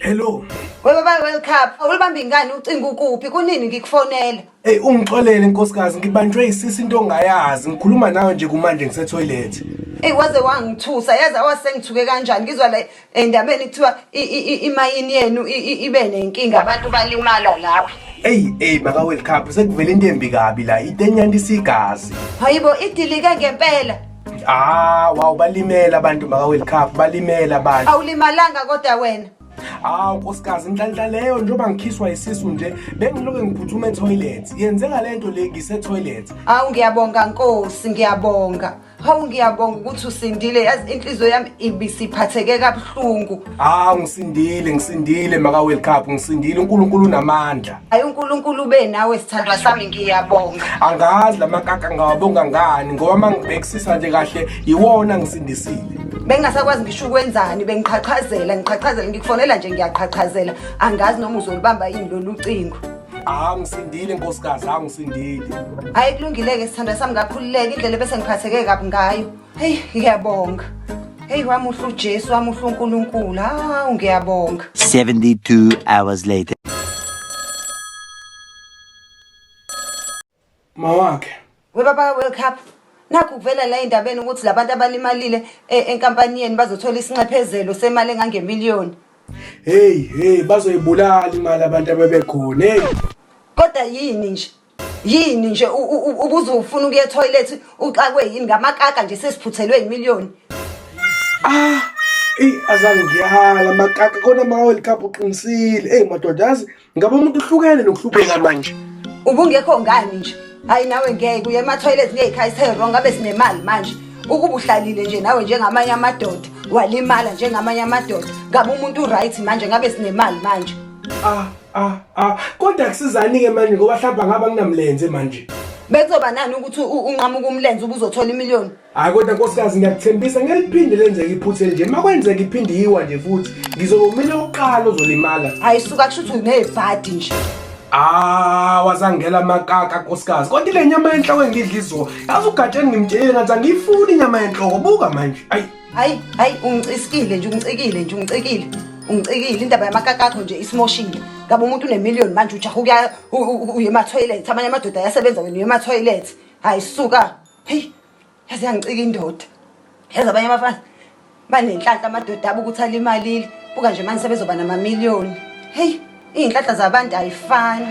Hello. Baba World Cup. Awulibambi ngani ucinga ukuphi? Kunini ngikufonela? Hey ungixolele nkosikazi ngibanjwe isisi into ongayazi ngikhuluma nawe nje kumanje ngise toilet. Waze wangithusa yaza wasengithuke kanjani ngizwa la endabeni kuthiwa imayini yenu ibe nenkinga abantu balimala lapha. Hey maka World Cup sekuvela into embi kabi la itenyanda isigazi. Hayibo idilike ngempela. Wow balimela abantu maka World Cup balimela abantu. Awulimalanga kodwa wena. Nkosikazi inhlanhla leyo njengoba ngikhiswa isisu nje bengiloke ngiphuthuma etoilet yenzeka lento le ngise toilet. Ngiyabonga Nkosi ngiyabonga. Ngiyabonga ukuthi usindile yazi inhliziyo yami ibisiphatheke kabuhlungu. Ngisindile maka World Cup ngisindile uNkulunkulu unamandla. Hayi uNkulunkulu ube nawe sithandwa sami ngiyabonga. Angazi lamakaka ngawabonga ngani ngoba mangibhekisisa nje kahle iwona ngisindisile. Bengasakwazi ngisho ukwenzani bengiqhaqhazela ngikufonela nje ngiyaqhaqhazela angazi noma uzolibamba yini lolu cingo. Ngisindile nkosikazi ngisindile. Hayi kulungileke sithandwa sami ngakhululeka indlela bese ngiphatheke kabi ngayo. Hey ngiyabonga. Hey wamuhla uJesu wamuhla uNkulunkulu. Ngiyabonga. 72 hours later. Mawakhe. Baba World Cup. Nakho kuvela la indabeni ukuthi labantu abalimalile enkampaniyeni bazothola isinxephezelo semali engangemiliyoni. Hey bazoyibulala imali abantu abebekhona. Hey. Kodwa yini nje ubuzufuna ukuya toilet uxakwe yini ngamakaka nje sesiphuthelwe imiliyoni. Azange ngiyahala makaka kona ma World Cup uqinisile. Hey madodazi ngabe umuntu uhlukene nokuhlupeka manje. Ubungekho ngani nje? Hayi nawe ngeke uye ema-toilet ngeyikhaya isewrong ngabe sinemali manje. Ukuba uhlalile nje nawe njengamanye amadoda walimala njengamanye amadoda. Ngabe umuntu right manje ngabe sinemali manje. Kodwa kusizani-ke manje ngoba mhlawumbe ngaba nginamlenze manje. Bekuzoba nani ukuthi unqamuka umlenze ubuzothola imiliyoni? Hayi kodwa nkosikazi ngiyakuthembisa ngeliphinde lenzeke iphuthe nje makwenzeka iphinde yiwa nje futhi ngizomile oqala ozolimala. Hayi suka kusho ukuthi unebhadi nje. Wazangela makaka nkosikazi kodwa ile nyama yenhloko engidla izo yazi ugatsheni ngimtshele ngathi angiyifuni inyama yenhloko buka manje. Hayi ungicikile indaba yamakaka akho nje isimoshile. Ngabe umuntu unemiliyoni manje ujaha uye ema-toilet amanye amadoda ayasebenza wena uye ema-toilet. Hayi suka. Hey yazi yangicika indoda. Yazi abanye abafana banenhlanhla amadoda abo ukuthi alimalile buka nje manje sebezoba namamiliyoni. Hey iy'nhlahla zabantu ayifani.